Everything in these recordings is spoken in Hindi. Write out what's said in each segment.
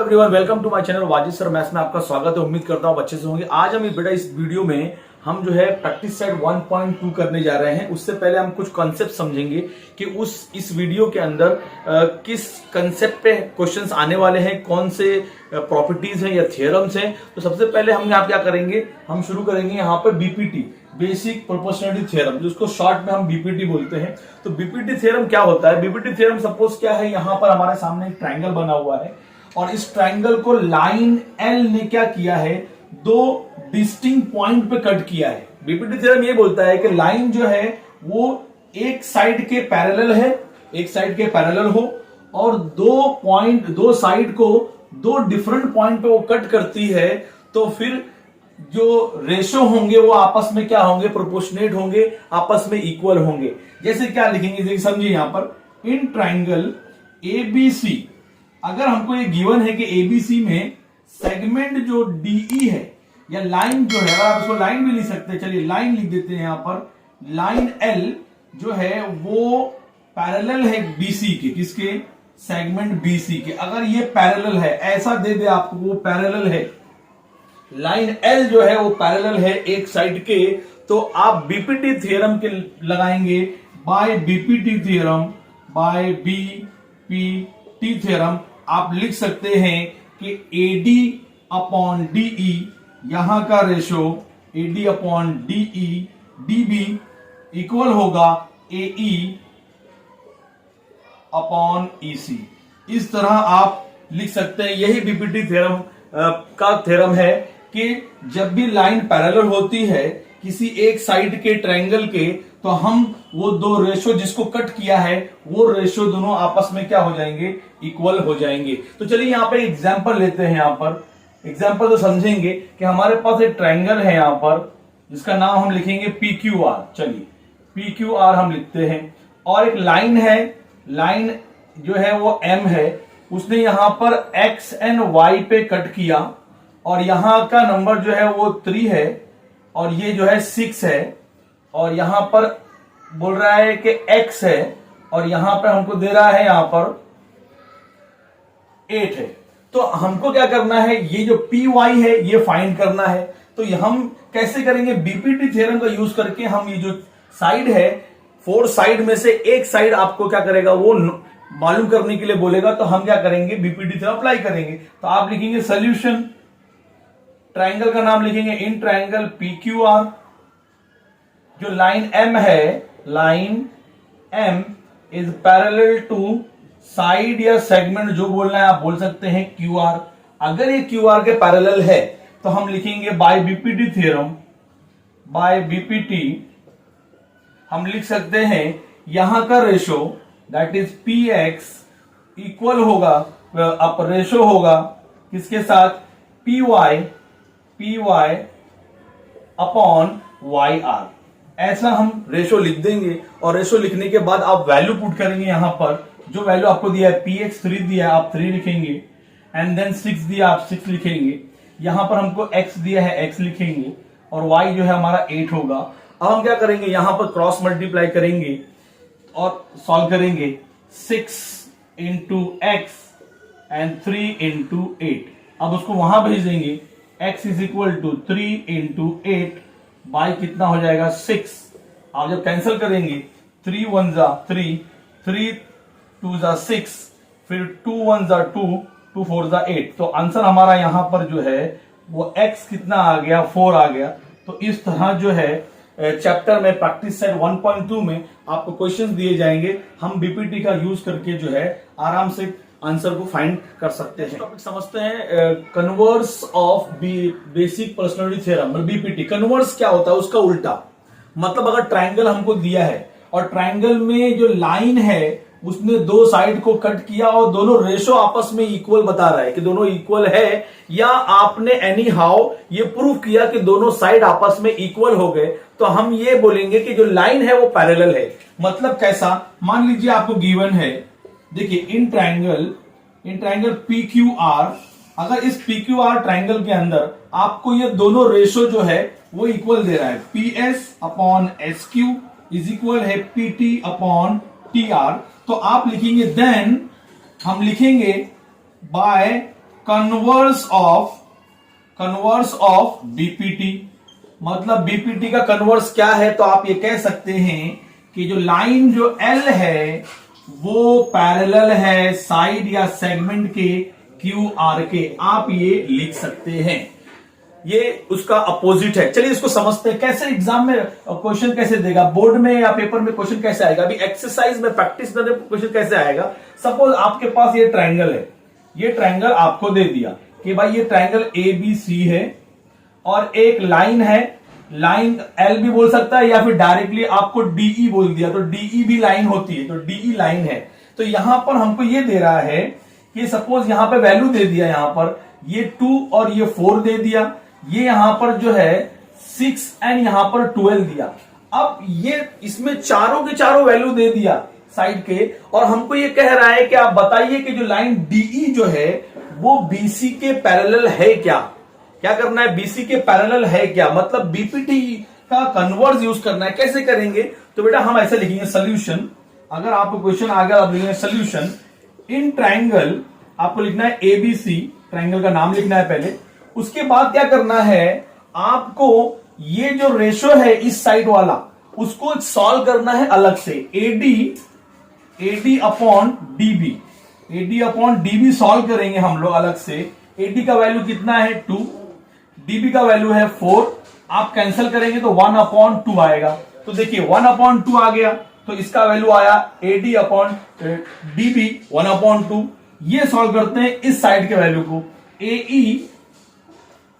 Everyone, welcome to my channel Wajid sir maths में आपका स्वागत है। उम्मीद करता हूँ अच्छे से होंगे। आज हम बेटा इस वीडियो में हम जो है प्रैक्टिस सेट 1.2 करने जा रहे हैं। उससे पहले हम कुछ कॉन्सेप्ट समझेंगे कि इस वीडियो के अंदर किस कॉन्सेप्ट पे क्वेश्चंस आने वाले हैं, कौन से प्रॉपर्टीज हैं या थियरम्स हैं। तो सबसे पहले हम यहाँ क्या करेंगे, हम शुरू करेंगे यहाँ पर बीपीटी, बेसिक प्रोपोर्शनलिटी थ्योरम, जिसको शॉर्ट में हम बीपीटी बोलते हैं। तो बीपीटी थ्योरम क्या होता है? बीपीटी थ्योरम सपोज क्या है, यहाँ पर हमारे सामने एक ट्राइंगल बना हुआ है और इस ट्राइंगल को लाइन एल ने क्या किया है, दो डिस्टिंक्ट पॉइंट पे कट किया है। बीपीटी थ्योरम ये बोलता है कि लाइन जो है वो एक साइड के पैरेलल है, एक साइड के पैरेलल हो और दो साइड को दो डिफरेंट पॉइंट पे वो कट करती है, तो फिर जो रेशो होंगे वो आपस में क्या होंगे, प्रोपोर्शनेट होंगे, आपस में इक्वल होंगे। जैसे क्या लिखेंगे, देखिए समझिए यहां पर इन ट्राइंगल एबीसी, अगर हमको ये गिवन है कि एबीसी में सेगमेंट जो डीई है या लाइन जो है, अगर आप इसको लाइन भी लिख सकते हैं, चलिए लाइन लिख देते हैं यहां पर। लाइन एल जो है वो पैरेलल है बीसी के, किसके? सेगमेंट बीसी के। अगर ये पैरेलल है, ऐसा दे दे आपको, वो पैरेलल है, लाइन एल जो है वो पैरेलल है एक साइड के, तो आप बीपीटी थ्योरम के लगाएंगे by BPT theorem, by BPT theorem आप लिख सकते हैं कि एडी अपॉन डीई, यहां का ratio AD upon DE DB equal होगा एई अपॉन ईसी। इस तरह आप लिख सकते हैं। यही बीपीटी थ्योरम का थ्योरम है कि जब भी लाइन पैरेलल होती है किसी एक साइड के ट्रायंगल के, तो हम वो दो रेशो जिसको कट किया है वो रेशो दोनों आपस में क्या हो जाएंगे, इक्वल हो जाएंगे। तो चलिए यहां पे एग्जांपल लेते हैं। यहां पर एग्जांपल तो समझेंगे कि हमारे पास एक ट्रायंगल है यहां पर, जिसका नाम हम लिखेंगे पीक्यूआर। चलिए पीक्यूआर हम लिखते हैं, और एक लाइन है, लाइन जो है वो एम है, उसने यहां पर एक्स एंड वाई पे कट किया और यहां का नंबर जो है वो 3 है और ये जो है 6 है, और यहां पर बोल रहा है कि x है और यहां पर हमको दे रहा है यहां पर 8 है। तो हमको क्या करना है, ये जो पी वाई है ये फाइंड करना है। तो हम कैसे करेंगे, बीपीटी थ्योरम का यूज करके हम ये जो साइड है, 4 साइड में से एक साइड आपको क्या करेगा, वो मालूम करने के लिए बोलेगा। तो हम क्या करेंगे, बीपीटी थ्योरम अप्लाई करेंगे। तो आप लिखेंगे सोल्यूशन, ट्राइंगल का नाम लिखेंगे इन ट्राइंगल पीक्यूआर, जो लाइन एम है, line M is parallel to side या सेगमेंट, जो बोलना है आप बोल सकते हैं क्यूआर। अगर ये क्यूआर के पैरेलल है तो हम लिखेंगे by BPT theorem, by BPT हम लिख सकते हैं यहां का ratio that is P X equal होगा, अब रेशो होगा किसके साथ, P Y upon Y R. ऐसा हम रेशो लिख देंगे और रेशो लिखने के बाद आप वैल्यू पुट करेंगे। यहां पर जो वैल्यू आपको दिया है, पी एक्स 3 दिया है, आप 3 लिखेंगे, एंड देन 6 दिया, आप 6 लिखेंगे। यहां पर हमको x दिया है, x लिखेंगे, और y जो है हमारा 8 होगा। अब हम क्या करेंगे, यहां पर क्रॉस मल्टीप्लाई करेंगे और सॉल्व करेंगे। 6 इंटू एक्स एंड 3 इंटू 8, अब उसको वहां भेज देंगे। x is equal to 3 into 8 by कितना हो जाएगा, 6। आप जब कैंसिल करेंगे, 3 1 जा 3, 3 2 जा 6, फिर 2 1 जा 2, 2 4 जा 8। तो आंसर हमारा यहां पर जो है वो x कितना आ गया, 4 आ गया। तो इस तरह जो है चैप्टर में प्रैक्टिस सेट 1.2 में आपको क्वेश्चंस दिए जाएंगे। हम बीपीटी का यूज करके जो है आराम से आंसर को फाइंड कर सकते हैं। टॉपिक समझते हैं, converse of basic personality theorem, BPT. Converse क्या होता है, उसका उल्टा। मतलब अगर ट्राइंगल हमको दिया है और ट्राइंगल में जो लाइन है उसने दो साइड को कट किया और दोनों रेशो आपस में इक्वल बता रहा है कि दोनों इक्वल है, या आपने एनी हाउ ये प्रूव किया कि दोनों साइड आपस में इक्वल हो गए, तो हम ये बोलेंगे कि जो लाइन है वो पैरेलल है। मतलब कैसा, मान लीजिए आपको गिवन है, देखिए इन ट्राइंगल पी क्यू आर, अगर इस पी क्यू आर ट्राइंगल के अंदर आपको ये दोनों रेशो जो है वो इक्वल दे रहा है, P S upon S Q is equal है P T upon T R. तो आप लिखेंगे, देन हम लिखेंगे बाय कन्वर्स ऑफ बीपीटी। मतलब बीपीटी का कन्वर्स क्या है, तो आप ये कह सकते हैं कि जो लाइन जो एल है वो पैरेलल है साइड या सेगमेंट के क्यू आर के, आप ये लिख सकते हैं। ये उसका अपोजिट है। चलिए इसको समझते हैं कैसे एग्जाम में क्वेश्चन कैसे देगा, बोर्ड में या पेपर में क्वेश्चन कैसे आएगा। अभी एक्सरसाइज में प्रैक्टिस में क्वेश्चन कैसे आएगा। सपोज आपके पास ये ट्रायंगल है, ये ट्रायंगल आपको दे दिया कि भाई ये ट्रायंगल ए बी सी है और एक लाइन है, लाइन एल भी बोल सकता है या फिर डायरेक्टली आपको डीई बोल दिया तो डीई भी लाइन होती है, तो डीई लाइन है। तो यहां पर हमको ये दे रहा है कि सपोज यहां पे वैल्यू दे दिया, यहां पर ये 2 और ये 4 दे दिया, ये यहां पर जो है 6 एंड यहां पर 12 दिया। अब ये इसमें चारों के चारों वैल्यू दे दिया साइड के, और हमको ये कह रहा है कि आप बताइए कि जो लाइन डीई जो है वो बीसी के पैरेलल है क्या। क्या करना है, बीसी के पैरेलल है क्या, मतलब बीपीटी का कन्वर्स यूज करना है। कैसे करेंगे, तो बेटा हम ऐसे लिखेंगे सोल्यूशन। अगर आपको क्वेश्चन आ गया आप लिखेंगे सोल्यूशन इन ट्रायंगल, आपको लिखना है एबीसी, ट्रायंगल का नाम लिखना है पहले। उसके बाद क्या करना है, आपको ये जो रेशो है इस साइड वाला उसको सॉल्व करना है अलग से। AD upon DB, AD upon DB solve करेंगे हम लोग अलग से। एडी का वैल्यू कितना है 2, डीबी का वैल्यू है 4, आप कैंसिल करेंगे तो 1 अपॉन 2 आएगा। तो देखिए 1 अपॉन 2 आ गया, तो इसका वैल्यू आया एडी अपॉन डीबी 1 अपॉन 2। ये सॉल्व करते हैं इस साइड के वैल्यू को, एई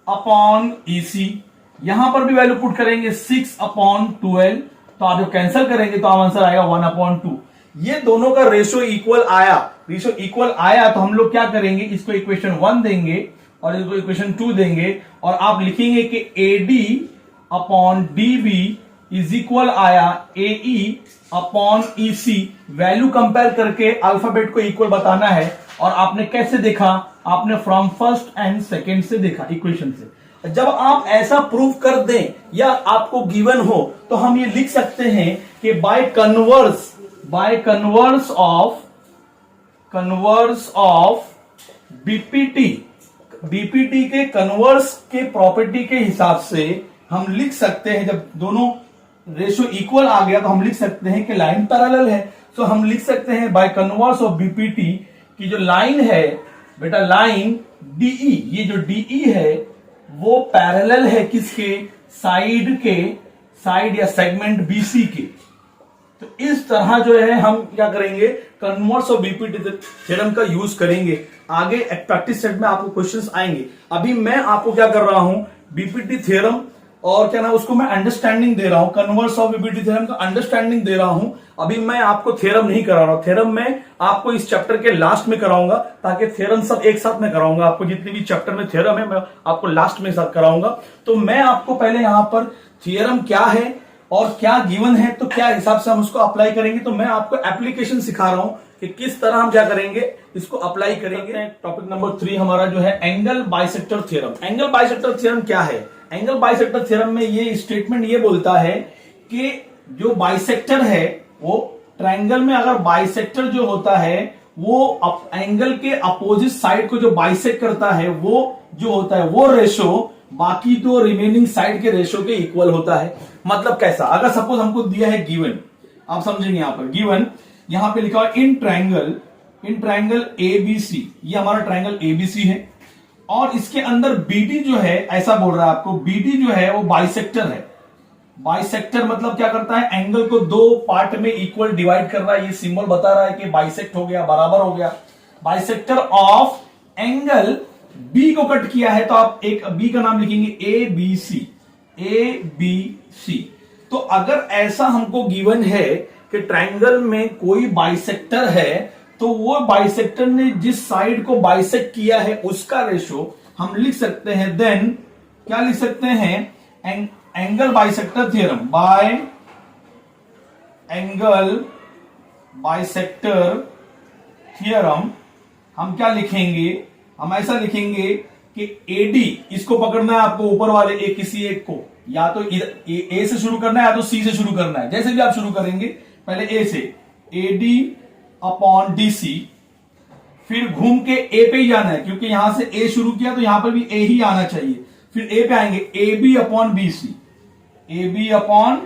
अपॉन ईसी, यहां पर भी वैल्यू पुट करेंगे 6 अपॉन 12, तो आप जब कैंसिल करेंगे तो आंसर आएगा 1 अपॉन 2। ये दोनों का रेशो इक्वल आया, रेशो इक्वल आया तो हम लोग क्या करेंगे, इसको इक्वेशन 1 देंगे और इसको इक्वेशन 2 देंगे, और आप लिखेंगे कि AD upon DB is equal आया AE upon EC. Value compare करके अल्फाबेट को इक्वल बताना है। और आपने कैसे देखा, आपने फ्रॉम फर्स्ट एंड सेकेंड से देखा इक्वेशन से। जब आप ऐसा प्रूव कर दें या आपको गिवन हो तो हम ये लिख सकते हैं कि बाय कन्वर्स ऑफ बीपीटी के कन्वर्स के प्रॉपर्टी के हिसाब से हम लिख सकते हैं, जब दोनों रेशो इक्वल आ गया तो हम लिख सकते हैं कि लाइन पैरेलल है। सो हम लिख सकते हैं बाय कन्वर्स ऑफ बीपीटी की जो लाइन है बेटा, लाइन डीई, ये जो डीई है वो पैरेलल है किसके, साइड या सेगमेंट बीसी के। तो इस तरह जो है हम क्या करेंगे, कन्वर्स ऑफ बीपीटी थ्योरम का यूज करेंगे। आगे प्रैक्टिस सेट में आपको क्वेश्चंस आएंगे। अभी मैं आपको क्या कर रहा हूं, बीपीटी थ्योरम और क्या ना उसको मैं अंडरस्टैंडिंग दे रहा हूं, कन्वर्स ऑफ बीपीटी थ्योरम का अंडरस्टैंडिंग दे रहा हूं। अभी मैं आपको थ्योरम नहीं करा रहा हूं, थ्योरम मैं आपको इस चैप्टर के लास्ट में कराऊंगा, ताकि थ्योरम सब एक साथ में कराऊंगा। आपको जितने भी चैप्टर में थ्योरम है मैं आपको लास्ट में साथ कराऊंगा। तो मैं आपको पहले यहां पर थ्योरम क्या है और क्या गिवन है, तो क्या हिसाब से हम उसको अप्लाई करेंगे, तो मैं आपको एप्लीकेशन सिखा रहा हूं कि किस तरह हम क्या करेंगे, इसको अप्लाई करेंगे। टॉपिक नंबर 3 हमारा जो है angle bisector theorem. Angle bisector theorem क्या है, एंगल बाइसेक्टर थ्योरम में ये स्टेटमेंट ये बोलता है कि जो बाइसेक्टर है वो ट्रायंगल में, अगर बाइसेक्टर जो होता है वो एंगल के अपोजिट साइड को जो बाइसेक्ट करता है वो जो होता है वो रेशो बाकी दो रिमेनिंग साइड के रेशो के इक्वल होता है। मतलब कैसा, अगर सपोज हमको दिया है गिवन, आप समझेंगे यहां पर गिवन, यहां पे लिखा है इन ट्रायंगल एबीसी, ये हमारा ट्रायंगल एबीसी है और इसके अंदर बीडी जो है, ऐसा बोल रहा है आपको, बीडी जो है वो बाइसेक्टर है। बाइसेक्टर मतलब क्या करता है, एंगल को दो पार्ट में इक्वल डिवाइड कर रहा है। ये सिंबल बता रहा है कि बाइसेक्ट हो गया, बराबर हो गया। बाइसेक्टर ऑफ एंगल बी को कट किया है, तो आप एक बी का नाम लिखेंगे A B C, A B C. तो अगर ऐसा हमको गिवन है कि ट्रायंगल में कोई बाइसेक्टर है, तो वो बाइसेक्टर ने जिस साइड को बाइसेक्ट किया है उसका रेशो हम लिख सकते हैं, देन क्या लिख सकते हैं, angle bisector theorem, by angle bisector theorem हम क्या लिखेंगे, हम ऐसा लिखेंगे कि एडी, इसको पकड़ना है आपको ऊपर वाले एक किसी एक को, या तो ए से शुरू करना है या तो सी से शुरू करना है, जैसे भी आप शुरू करेंगे। पहले ए से, एडी अपॉन डीसी, फिर घूम के ए पे ही जाना है, क्योंकि यहां से ए शुरू किया तो यहां पर भी ए ही आना चाहिए। फिर ए पे आएंगे, A B upon B C, A B upon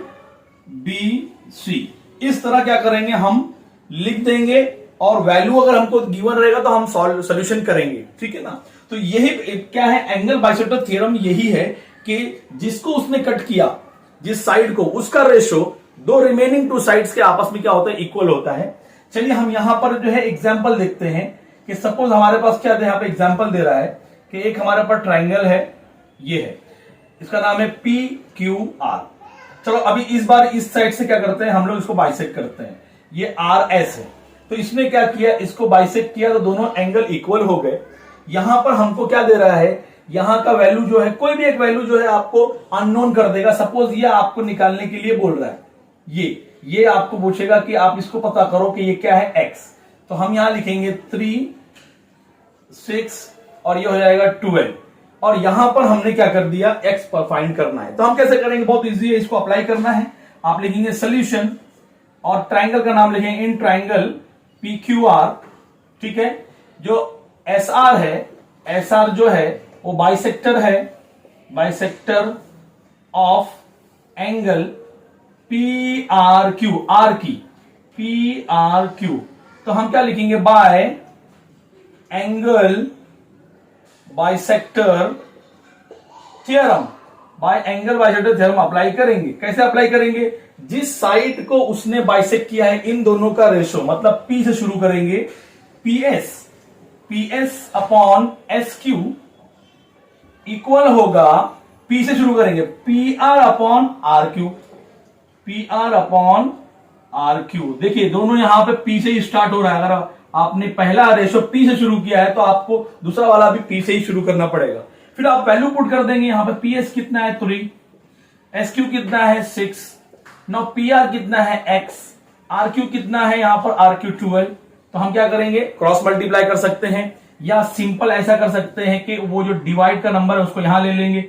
B C. इस तरह क्या करेंगे, हम लिख देंगे और वैल्यू अगर हमको गिवन रहेगा तो हम सॉल्यूशन करेंगे, ठीक है ना। तो यही क्या है, एंगल बाइसेक्टर थ्योरम यही है कि जिसको उसने कट किया, जिस साइड को, उसका रेशो दो रिमेनिंग टू साइड्स के आपस में क्या होता है, इक्वल होता है। चलिए हम यहां पर जो है एग्जांपल देखते हैं कि सपोज हमारे पास क्या यहां पे एग्जांपल दे रहा है कि एक हमारे पास ट्राइंगल है, ये है, इसका नाम है पी क्यू आर। चलो अभी इस बार इस साइड से क्या करते हैं, हम लोग इसको बाइसेक्ट करते हैं। ये आर एस है, तो इसने क्या किया, इसको बाइसेक्ट किया तो दोनों एंगल इक्वल हो गए। यहां पर हमको क्या दे रहा है, यहां का वैल्यू जो है, कोई भी एक वैल्यू जो है आपको अननोन कर देगा। सपोज ये आपको निकालने के लिए बोल रहा है, ये आपको पूछेगा कि आप इसको पता करो कि ये क्या है, एक्स। तो हम यहां लिखेंगे 3, 6 और ये हो जाएगा 12। और यहां पर हमने क्या कर दिया, एक्स पर फाइंड करना है। तो हम कैसे करेंगे, बहुत इजी है, इसको अप्लाई करना है। आप लिखेंगे सोल्यूशन और ट्राइंगल का नाम लिखेंगे in triangle P Q R, ठीक है। जो एस आर है, एस आर जो है वो बाइसेक्टर है, bisector of angle P R Q, R की पी आर क्यू। तो हम क्या लिखेंगे, by angle bisector theorem, by angle bisector theorem apply करेंगे। कैसे अप्लाई करेंगे, जिस साइड को उसने बाइसेक्ट किया है इन दोनों का रेशो, मतलब पी से शुरू करेंगे, P S upon S Q equal होगा, पी से शुरू करेंगे, P R upon R Q, P R upon R Q. देखिए दोनों यहां पे पी से ही स्टार्ट हो रहा है। अगर आपने पहला रेशो पी से शुरू किया है तो आपको दूसरा वाला भी पी से ही शुरू करना पड़ेगा। फिर आप वैल्यू पुट कर देंगे, यहां पे पी एस कितना है 3, एस क्यू कितना है 6, नाउ पी आर कितना है एक्स, आर क्यू कितना है यहां पर आर क्यू 12। तो हम क्या करेंगे, क्रॉस मल्टीप्लाई कर सकते हैं या सिंपल ऐसा कर सकते हैं कि वो जो डिवाइड का नंबर है उसको यहां ले लेंगे,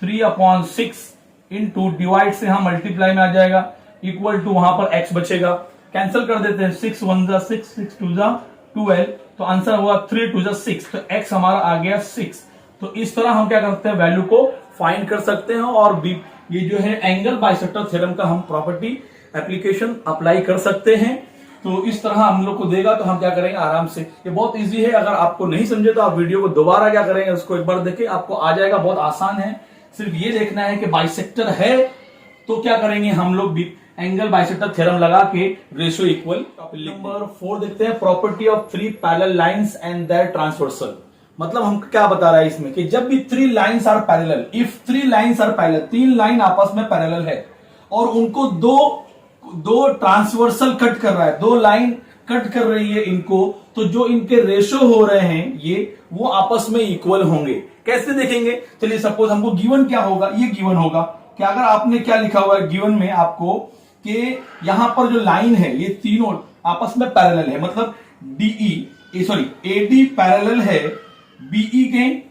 3/6 इंटू डिवाइड से यहां मल्टीप्लाई में आ जाएगा, इक्वल टू वहां पर एक्स बचेगा, कैंसिल कर देते हैं, 6 1 जा 6, 6 2 जा 12, तो आंसर हुआ 3 2 जा 6, तो एक्स हमारा आ गया 6। तो इस तरह हम क्या करते हैं, वैल्यू को फाइंड कर सकते हैं और ये जो है एंगल बाइसेक्टर थ्योरम का हम प्रॉपर्टी एप्लीकेशन अप्लाई कर सकते हैं। तो इस तरह हम लोग को देगा, तो हम क्या करेंगे आराम से, ये बहुत इजी है। अगर आपको नहीं समझे तो आप वीडियो को दोबारा क्या करेंगे, उसको एक बार देखें, आपको आ जाएगा, बहुत आसान है। सिर्फ ये देखना है कि बाइसेक्टर है तो क्या करेंगे हम लोग भी एंगल बाइसेक्टर थ्योरम लगा के रेशियो इक्वल। नंबर 4 देखते हैं, property of 3 parallel lines and their transversal. मतलब हम क्या बता रहा है इसमें कि जब भी 3 lines are parallel, if 3 lines are parallel, 3 line आपस में पैरेलल है और उनको दो ट्रांसवर्सल कट कर रहा है, 2 लाइन कट कर रही है इनको, तो जो इनके रेशो हो रहे हैं ये, वो आपस में इक्वल होंगे। कैसे देखेंगे, चलिए सपोज हमको गिवन क्या होगा, ये गिवन होगा कि अगर आपने क्या लिखा हुआ है गिवन में आपको कि यहां पर जो लाइन है ये तीनों आपस में पैरेलल है, मतलब एडी पैरेलल है बीई के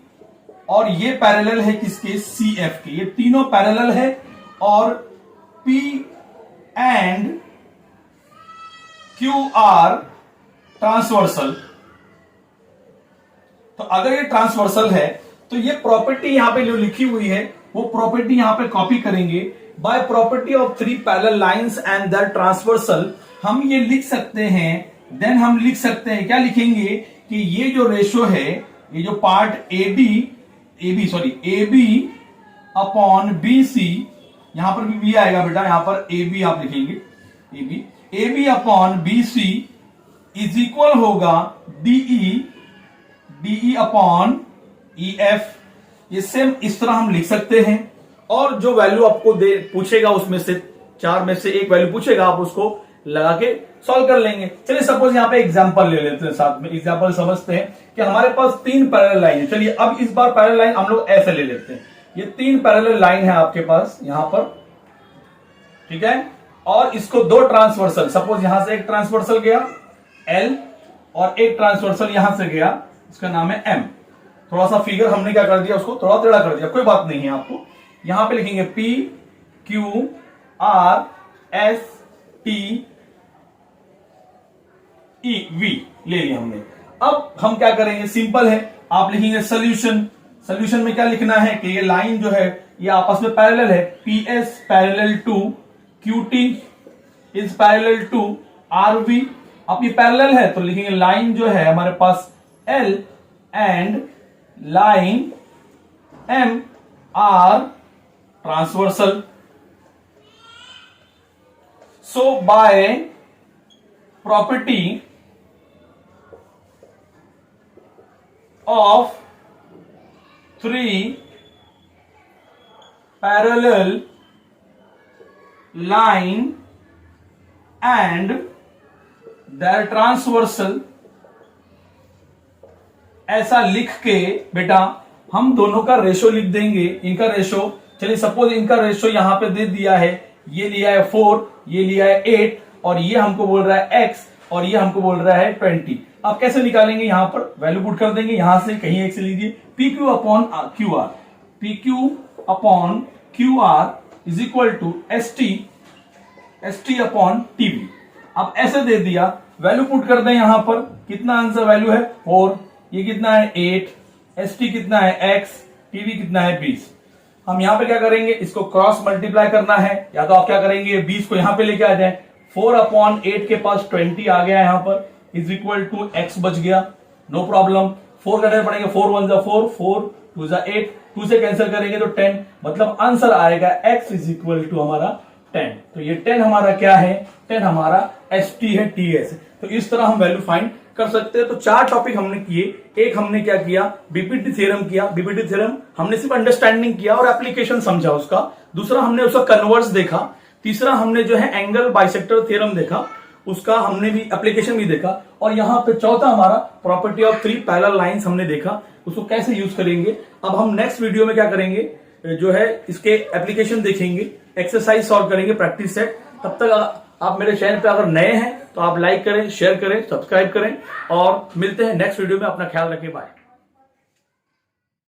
और ये पैरेलल है किसके, सीएफ के, ये तीनों पैरेलल है और P and Q R transversal. तो अगर ये ट्रांसवर्सल है तो ये प्रॉपर्टी यहां पे जो लिखी हुई है वो प्रॉपर्टी यहां पे कॉपी करेंगे, by property of 3 parallel lines and their transversal. हम ये लिख सकते हैं, देन हम लिख सकते हैं, क्या लिखेंगे कि ये जो रेशो है, ये जो part A B upon B C, यहां पर भी बी आएगा बेटा, यहां पर ए बी आप लिखेंगे, A B upon B C is equal होगा डीई अपॉन ई एफ। ये सेम इस तरह हम लिख सकते हैं और जो वैल्यू आपको पूछेगा उसमें से 4 में से एक वैल्यू पूछेगा, आप उसको लगा के सॉल्व कर लेंगे। चलिए सपोज यहां पे एग्जांपल ले लेते हैं, साथ में एग्जांपल समझते हैं कि हमारे पास 3 पैरेलल लाइन है। चलिए अब इस बार पैरेलल लाइन हम लोग ऐसे ले लेते हैं, ये 3 पैरेलल लाइन है आपके पास यहां पर, ठीक है, और इसको 2 ट्रांसवर्सल, सपोज यहां से एक ट्रांसवर्सल गया L और एक ट्रांसवर्सल यहां से गया, इसका नाम है M। थोड़ा सा फिगर हमने क्या कर दिया, उसको थोड़ा टेढ़ा कर दिया, कोई बात नहीं है। आपको यहां पे लिखेंगे P Q R S T E V ले लिया हमने। अब हम क्या करेंगे, सिंपल है, आप लिखेंगे सोल्यूशन। सोल्यूशन में क्या लिखना है कि ये लाइन जो है ये आपस में पैरेलल है, PS parallel to QT is parallel to RV। अब ये पैरेलल है तो लिखेंगे लाइन जो है हमारे पास L and line M are transversal. So by property of three parallel line and their transversal, ऐसा लिख के बेटा हम दोनों का रेशो लिख देंगे। इनका रेशो, चलिए सपोज इनका रेशो यहां पे दे दिया है, ये लिया है 4, ये लिया है 8 और ये हमको बोल रहा है x और ये हमको बोल रहा है 20। अब कैसे निकालेंगे, यहां पर वैल्यू पुट कर देंगे, यहां से कहीं एक से लीजिए, PQ upon QR, PQ upon QR is equal to ST upon TV। अब ऐसे दे दिया, वैल्यू पुट कर दें, यहां पर कितना आंसर वैल्यू है 4, ये कितना है 8, ST कितना है x, TV कितना है 20। हम यहां पे क्या करेंगे, इसको क्रॉस मल्टीप्लाई करना है, या तो आप क्या करेंगे 20 को यहां पे लेके आ जाए, 4 अपॉन 8 के पास 20 आ गया यहां पर इज इक्वल टू x बच गया, नो प्रॉब्लम। 4 कटने पड़ेंगे, 4 1 जा 4, 4 2 जा 8, 2 से कैंसिल करेंगे तो 10, मतलब आंसर आएगा x इज इक्वल टू हमारा 10। तो ये 10 हमारा क्या है, 10 हमारा ST है, TS। तो इस तरह हम वैल्यू फाइंड कर सकते हैं। तो 4 टॉपिक हमने किए। एक हमने क्या किया, बीपीटी थ्योरम किया। बीपीटी थ्योरम हमने सिर्फ अंडरस्टैंडिंग किया और एप्लीकेशन समझा उसका। दूसरा हमने उसका कन्वर्स देखा। तीसरा हमने जो है एंगल बाइसेक्टर थ्योरम देखा, उसका हमने भी एप्लीकेशन भी देखा। और यहां पे चौथा हमारा प्रॉपर्टी ऑफ 3 पैरेलल लाइंस हमने देखा, उसको कैसे यूज करेंगे। अब हम नेक्स्ट वीडियो में क्या करेंगे, जो है इसके एप्लीकेशन देखेंगे, एक्सरसाइज सॉल्व करेंगे, प्रैक्टिस सेट। तब तक आप मेरे चैनल पे अगर नए हैं तो आप लाइक करें, शेयर करें, सब्सक्राइब करें और मिलते हैं नेक्स्ट वीडियो में। अपना ख्याल रखें, बाय।